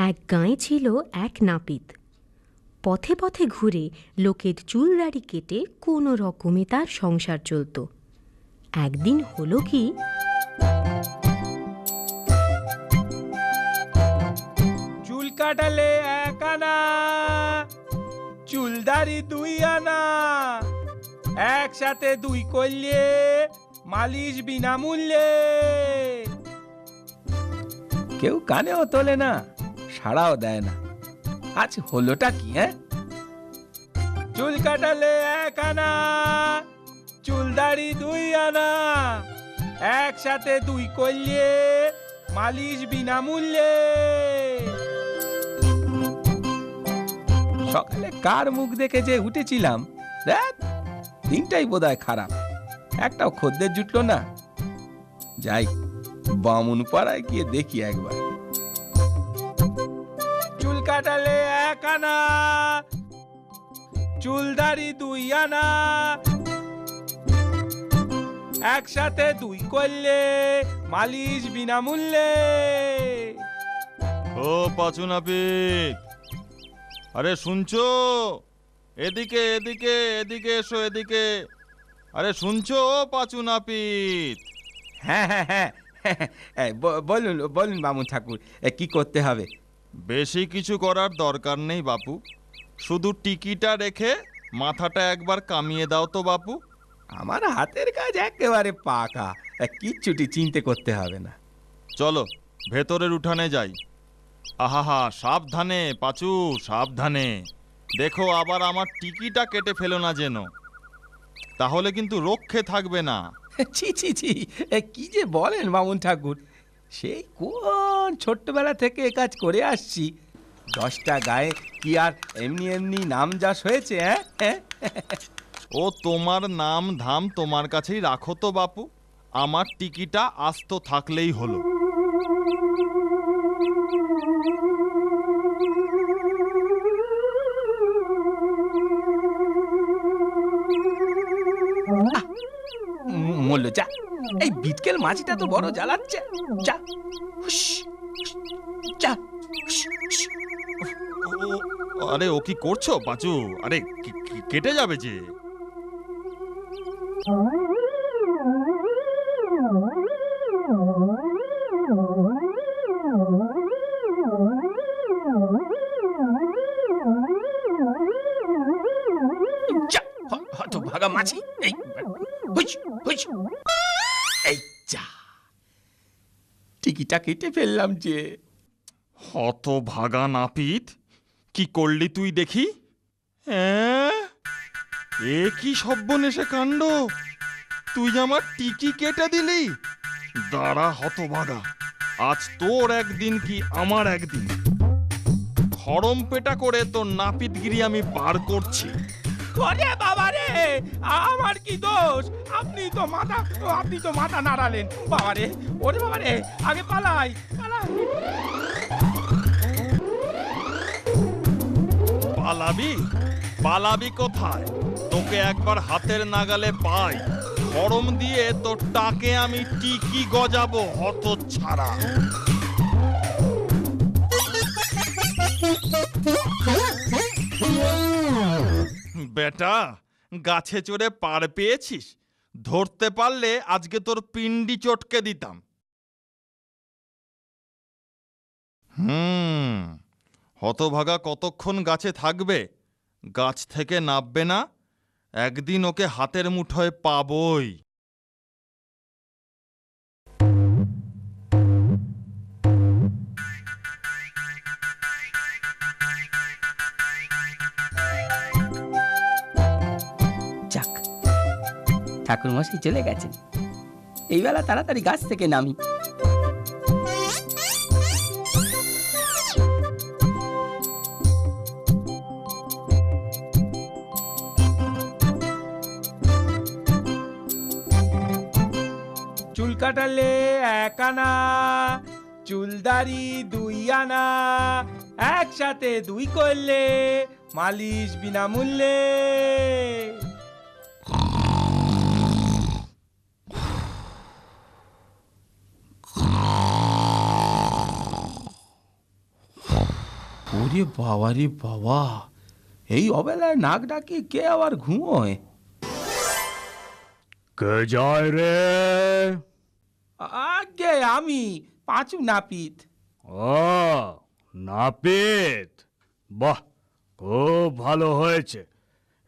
এক গাঁয়ে ছিল এক নাপিত। পথে পথে ঘুরে লোকের চুল দাড়ি কেটে কোনো রকমে তার সংসার চলত। একদিন হলো কি, চুল কাটালে 1 আনা, চুল দাড়ি 2 আনা, একসাথে 2 করলে মালিশ বিনামূল্যে। কেউ কানেও তোলে না, সাড়াও দেয় না। আজ হলোটা কি? চুল কাটালে 1 আনা, চুল দাড়ি 2 আনা, একসাথে 2 করলে মালিশ বিনামূল্যে। সকালে কার মুখ দেখে যে উঠেছিলাম, দিনটাই বোধহয় খারাপ। একটাও খদ্দের জুটলো না। যাই বামুন পাড়ায় গিয়ে দেখি একবার। চুল কাটালে 1 আনা, চুল দাড়ি 2 আনা, একসাথে 2 করলে মালিশ বিনামূল্যে। ও পাঁচু নাপিত, আরে শুনছো? এদিকে এদিকে এদিকে এসো, এদিকে। আরে শুনছো পাঁচু নাপিত? হ্যাঁ হ্যাঁ হ্যাঁ, বলুন বলুন বামুন ঠাকুর, কি করতে হবে? বেশি কিছু করার দরকার নেই বাপু, শুধু টিকিটা রেখে মাথাটা একবার কামিয়ে দাও তো বাপু। আমার হাতের কাজ একেবারে পাকা, কিচ্ছুটি চিন্তা করতে হবে না। চলো ভেতরের উঠানে যাই। আহা, সাবধানে পাঁচু, সাবধানে। দেখো আবার আমার টিকিটা কেটে ফেলো না যেন, তাহলে কিন্তু রক্ষে থাকবে না। ছি ছি ছি, কি যে বলেন বামুন ঠাকুর, সেই কোন ছোট্টবেলা থেকে এ কাজ করে আসছি। 10টা গায়ে কি আর এমনি এমনি নাম যশ হয়েছে? ও তোমার নাম ধাম তোমার কাছেই রাখো তো বাপু, আমার টিকিটা আস্ত থাকলেই হলো। মল্ল যা, এই বিটকেল মাছিটা তো বড় জ্বালাচ্ছে। যা যা। আরে ও কি করছো পাঁচু? আরে কেটে যাবে যে। ভাগা মাছি, এই যা, টিকিটা কেটে ফেললাম যে। হত ভাগা নাপিত, কি করলি তুই দেখি? এ কি সর্বনেশে কাণ্ড! তুই আমার টিকি কেটে দিলি। দাঁড়া হত ভাগা, আজ তোর একদিন কি আমার একদিন। খড়ম পেটা করে তোর নাপিতগিরি আমি বার করছি। ওরে বাবা রে, আমার কি দোষ? আপনি তো মাথা নাড়ালেন বাবা রে। ওরে বাবা রে, আগে পালাই পালাই। পালাবি কোথায়? তোকে একবার হাতের নাগালে পাই, খড়ম দিয়ে তোর টাকে আমি টিকি গজাবো হত ছাড়া। বেটা, গাছে চড়ে পার পেয়েছিস, ধরতে পারলে আজকে তোর পিন্ডি চটকে দিতাম। হতভাগা কতক্ষণ গাছে থাকবে? গাছ থেকে নামবে না, একদিন ওকে হাতের মুঠোয় পাবই। যাক, ঠাকুর মশাই চলে গেছেন, এই বেলা তাড়াতাড়ি গাছ থেকে নামি। চুল কাটালে 1 আনা, চুল দাড়ি 2 আনা, একসাথে 2 করলে মালিশ বিনামূল্যে। ওরে বাবা রে বাবা, এই অবেলায় নাক ডাকি কে আবার ঘুমোয়? কে যায় রে? আগে আমি, পাঁচু নাপিত। ও নাপিত, বাহ, খুব ভালো হয়েছে।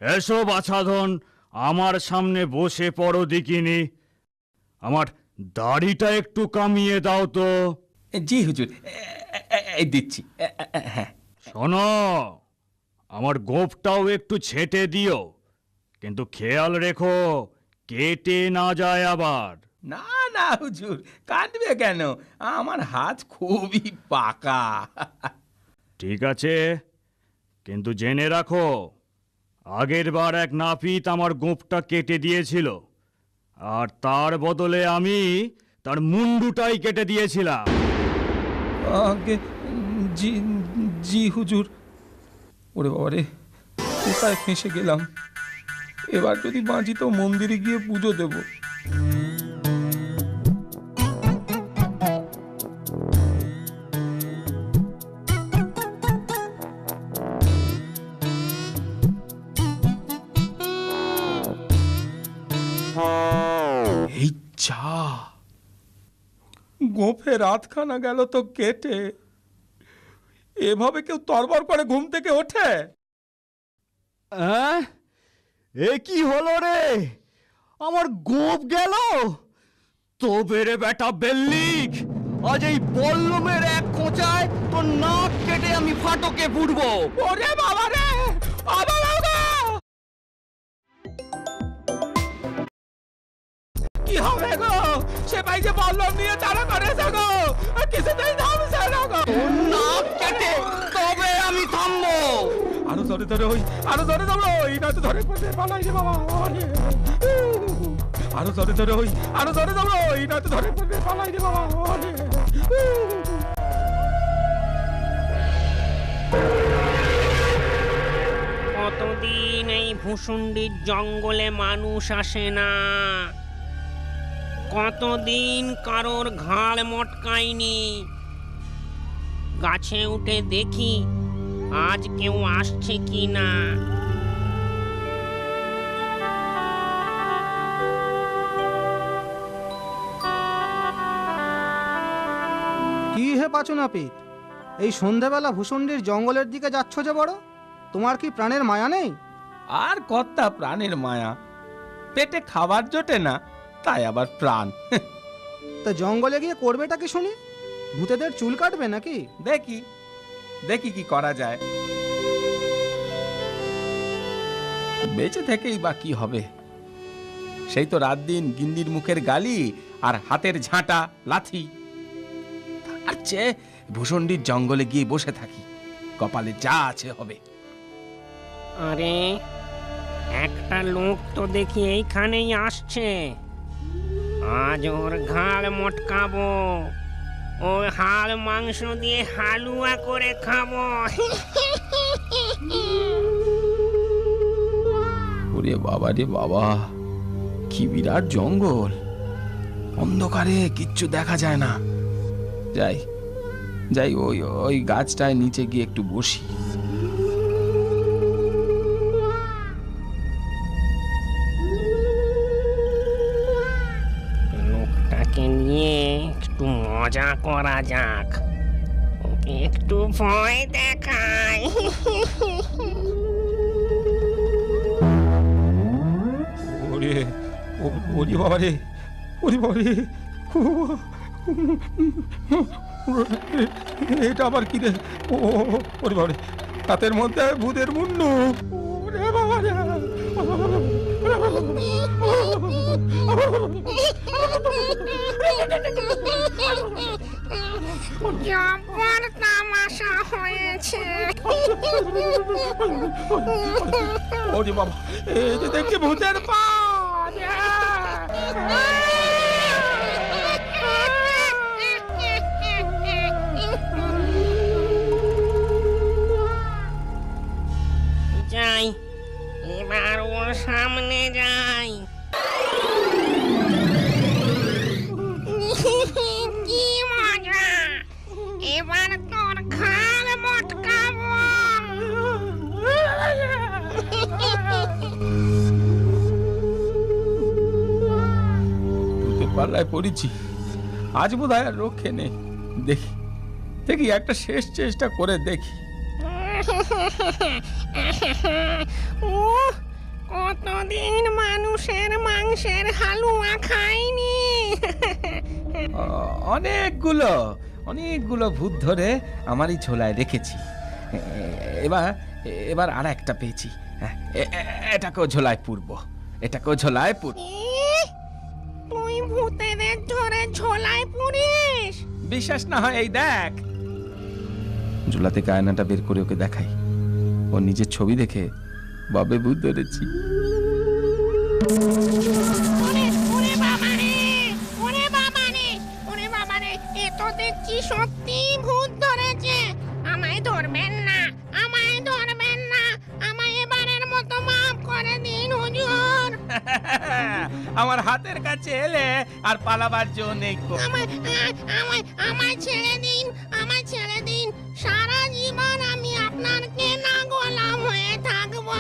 এসো বাছাধন, আমার সামনে বসে পড়ো দেখিনি। আমার দাড়িটা একটু কামিয়ে দাও তো। জি হুজুর, এই দিচ্ছি। হ্যাঁ। শোনো, আমার গোঁফটাও একটু ছেঁটে দিও, কিন্তু খেয়াল রেখো কেটে না যায় আবার। না না হুজুর, কাটবে কেন? আমার হাত খুবই পাকা। ঠিক আছে, কিন্তু জেনে রাখো, আগের বার এক নাপিত আমার গোঁফটা কেটে দিয়েছিল, আর তার বদলে আমি তার মুন্ডুটাই কেটে দিয়েছিলাম। আগে জি জি হুজুর। ওরে বাবা রে, কোথায় ফেঁসে গেলাম? এবার যদি বাঁচি তো মন্দিরে গিয়ে পুজো দেব। এই চা, গোঁফে রাতখানা গেল তো কেটে। এভাবে কেউ তরবর করে ঘুম থেকে ওঠে? এ কি হলো রে? আমার গোঁফ গেল? তবে রে বেটা বেল্লিক, আজ এই বল্লমের এক খোঁচায় তোর নাক কেটে আমি ফাটকে ফুটবো। ওরে বাবা রে, কি হবে গো? সে ভাই যে বল্লম নিয়ে তারা করেছে গো, কিছুতেই থামছে না গো। নাক কেটে তবে আমি থামবো। আরো ধরে ধরে ওই, আরো ধরে ধরো ওই, না তো ধরে পড়ে পালাই রে বাবা। আরো ধরে ধরে ওই, আরো ধরে ধরো ওই, না তো ধরে পড়ে পালাই রে বাবা। কতদিন এই ভূষুণ্ডির জঙ্গলে মানুষ আসে না, কতদিন কারোর ঘাড় মটকায়নি। গাছে উঠে দেখি আজ কেউ আসছে কি না। কি হে পাঁচু নাপিত, এই সন্ধেবেলা ভূষণ্ডির জঙ্গলের দিকে যাচ্ছ যে বড়? তোমার কি প্রাণের মায়া নেই? আর কত্তা প্রাণের মায়া, পেটে খাবার জোটে না, তাই আবার প্রাণ। তা জঙ্গলে গিয়ে করবেটা কি শুনি? ভূতেদের চুল কাটবে নাকি? দেখি দেখি কি করা যায়। বেঁচে থেকেই বা কি হবে? সেই তো রাত দিন গিন্নির মুখের গালি আর হাতের ঝাঁটা লাথি। তার চেয়ে ভূষণ্ডির জঙ্গলে গিয়ে বসে থাকি, কপালে যা আছে হবে। আরে, একটা লোক তো দেখি এইখানেই আসছে। আজ ওর ঘাড় মটকাবো, ওর হাড় মাংস দিয়ে হালুয়া করে খাবো। ওরে বাবা রে বাবা, কি বিরাট জঙ্গল! অন্ধকারে কিচ্ছু দেখা যায় না। যাই যাই, ওই ওই গাছটায় নিচে গিয়ে একটু বসি। লোকটাকে নিয়ে একটু মজা করা যাক, ওকে একটু ভয় দেখাই। ওরে ওরে বাবা রে, ওরে বাবা রে, এটা আবার কি রে? ওরে বাবা রে, হাতের মধ্যে ভূতের মুন্ডু। ওরে বাবা রে, জব্বর তামাশা হয়েছে। ওরে বাবা, এই যে দেখছি ভূতের পা। যাই, এবার ওর সামনে যাই। কি মজা! এবার তোর ঘাড় মটকাবো। পাল্লায় পড়েছি, আজ বোধ হয় আর রক্ষে নেই। দেখি দেখি একটা শেষ চেষ্টা করে দেখি। কতদিন মানুষের মাংসের হালুয়া খাইনি। অনেকগুলো ভূত ধরে আমারই ঝোলায় রেখেছি। এবার এবার আর একটা পেয়েছি, এটাকেও ঝোলায় পুরবো, এটাকেও ঝোলায় পুরব। তুই ভূতেদের ধরে ঝোলায় পুরিস? বিশ্বাস না হয় এই দেখ। ঝোলা থেকে আয়নাটা বের করে ওকে দেখাই। ও নিজের ছবি দেখে বাবে ভূত ধরেছি। এ তো দেখছি সত্যি ভূত ধরেছে। আমায় ধরবেন না, আমায় ধরবেন না, আমায় এবারের মতো মাফ করে দিন হুজুর। আমার হাতের কাছে এলে আর পালাবার জন্য নেই। আমায় ছেড়ে দিন, আমায় ছেড়ে দিন। সারা জীবন আমি আপনার কেনা গোলাম হয়ে থাকবো।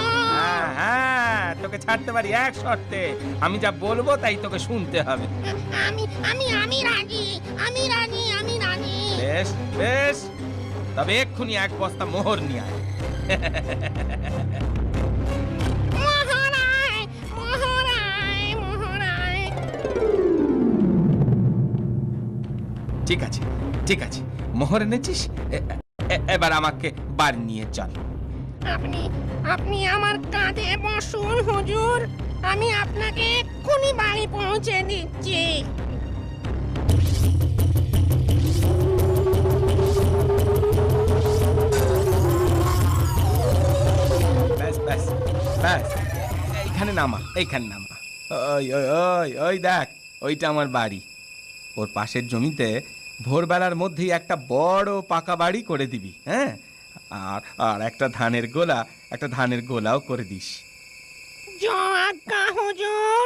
হ্যাঁ, তোকে ছাড়তে পারি এক শর্তে। আমি যা বলবো তাই তোকে শুনতে হবে। আমি রাজি, আমি রাজি, আমি রাজি। বেশ বেশ, তবে এক্ষুনি এক বস্তা মোহর নিয়ে আয়। মহারায়, মহারায়, মহারায়। ঠিক আছে ঠিক আছে, মোহর এনেছিস, এবার আমাকে বাড়ি নিয়ে চল। আপনি আমার কাঁধে বসুন হুজুর, আমি আপনাকে এক্ষুনি বাড়ি পৌঁছে দিচ্ছি। ব্যাস ব্যাস ব্যাস, এইখানে নামা, এইখানে নামা। ওই ওই ওই ওই দেখ, ওইটা আমার বাড়ি। ওর পাশের জমিতে ভোরবেলার মধ্যেই একটা বড় পাকা বাড়ি করে দিবি। হ্যাঁ, আর আর একটা ধানের গোলাও করে দিস। আজ্ঞা হুজুর।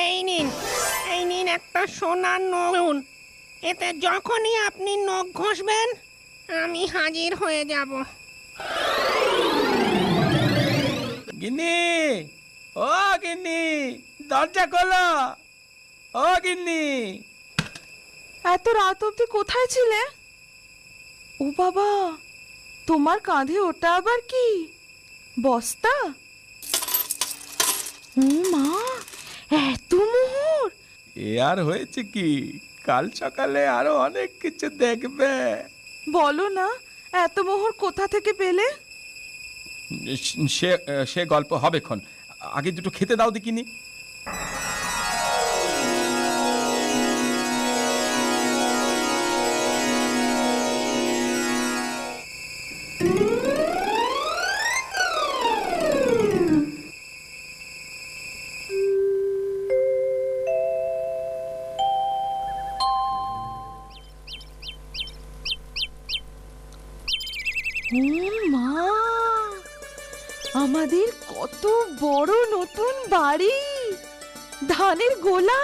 এই নিন একটা সোনার নূন। এতে যখনই আপনি নখ ঘষবেন আমি হাজির হয়ে যাব। গিন্নি, ও গিন্নি, দরজা খোলো। ও গিন্নি, এত রাত অবধি কোথায় ছিলে? ও বাবা, তোমার কাঁধে ওটা আবার কি? বস্তা? ও মা, এত মোহর! এ আর হয়েছে কি, কাল সকালে আরো অনেক কিছু দেখবে। বলো না, এত মোহর কোথা থেকে পেলে? সে গল্প হবে ক্ষণ, আগে দুটো খেতে দাও দেখিনি। ও মা, আমাদের কত বড় নতুন বাড়ি, ধানের গোলা।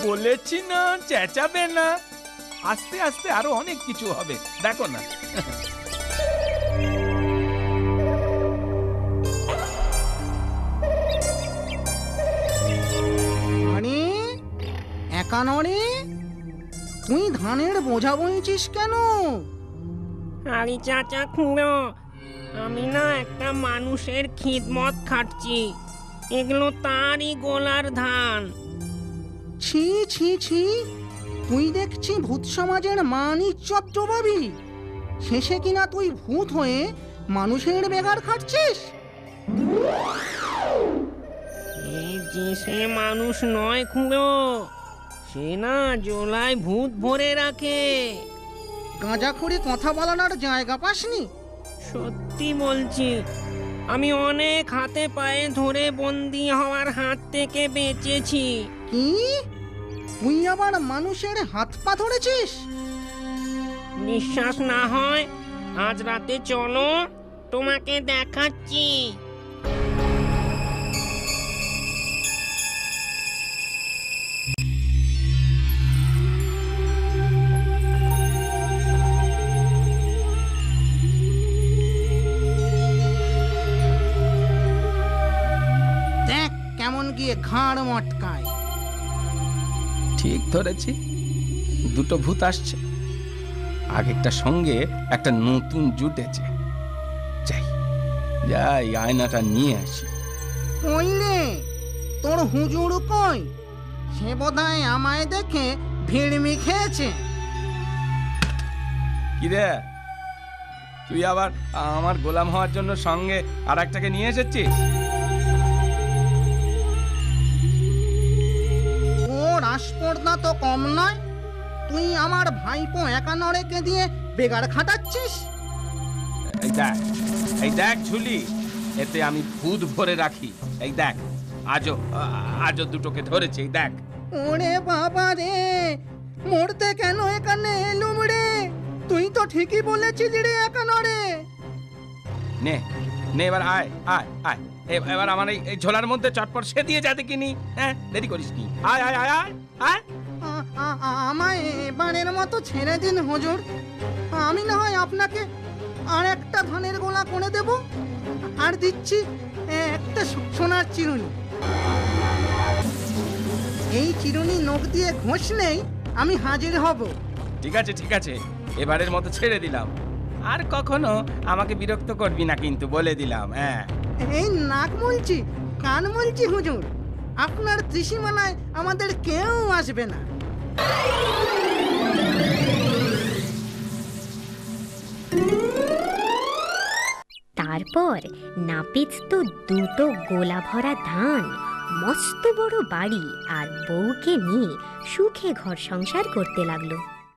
বলেছি না চেঁচাবে না, আস্তে আস্তে আরো অনেক কিছু হবে, দেখো না। আরে একা নড়ে, তুই ধানের বোঝা বইছিস কেন? আরে চাচা খুঁড়ো, আমি না একটা মানুষের খিদমত খাটছি। এগুলো তারই গোলার ধান। ছি ছি ছি, তুই দেখছি ভূত সমাজের মান ইজ্জত ডোবাবি। শেষে কিনা তুই ভূত হয়ে মানুষের বেগার খাটছিস। সে মানুষ নয় খুঁড়ো, সে না জোলায় ভূত ভরে রাখে। গাঁজাখড়ি কথা বলানোর জায়গা পাসনি? সত্যি বলছি, আমি অনেক হাতে পায়ে ধরে বন্দি হওয়ার হাত থেকে বেঁচেছি। কি, তুই আবার মানুষের হাত পা ধরেছিস? বিশ্বাস না হয় আজ রাতে চলো, তোমাকে দেখাচ্ছি। দেখ কেমন কি দিয়ে ঘাড় মটকায়। ঠিক ধরেছি, দুটো ভূত আসছে, আগেরটার সঙ্গে একটা নতুন জুটেছে। যাই যাই আয়নাটা নিয়ে আসি। কই রে, তোর হুজুর কই? সে বোধহয় আমায় দেখে ভিড়মি খেয়েছে। কি রে, তুই আবার আমার গোলাম হওয়ার জন্য সঙ্গে আর একটাকে নিয়ে এসেছিস? ওর আসপর্দা তো কম নয়। তুই আমার ভাইপো একানরেকে দিয়ে বেগার খাটাচ্ছিস। এই দেখ ঝুলি, এতে আমি ভূত ভরে রাখি। এই দেখ, আজও দুটোকে ধরেছে। এই দেখ। ওরে বাবা রে, মরতে কেন এখানে এলুম রে? তুই তো ঠিকই বলেছিলি রে একানরে। নে নে, এবার আয় আয় আয়, এবার আমার এই ঝোলার মধ্যে চটপট সে দিয়ে যাতে কিনি। হ্যাঁ, দেরি করিস নি। আয় আয় আয় আয় আয়। আমায় এবারের মতো ছেড়ে দিন হুজুর। আমি না হয় আপনাকে আর একটা ধানের গোলা করে দেব, আর দিচ্ছি একটা সোনার চিরুনি। এই চিরুনি নখ দিয়ে ঘষলেই আমি হাজির হব। ঠিক আছে ঠিক আছে, এবারের মতো ছেড়ে দিলাম। আর কখনো আমাকে বিরক্ত করবি না কিন্তু, বলে দিলাম। হ্যাঁ, এই নাক মলছি, কান মলছি হুজুর, আপনার ত্রিসীমানায় আমাদের কেউ আসবে না। তারপর নাপিত তো দুটো গোলা ভরা ধান, মস্ত বড় বাড়ি আর বউকে নিয়ে সুখে ঘর সংসার করতে লাগলো।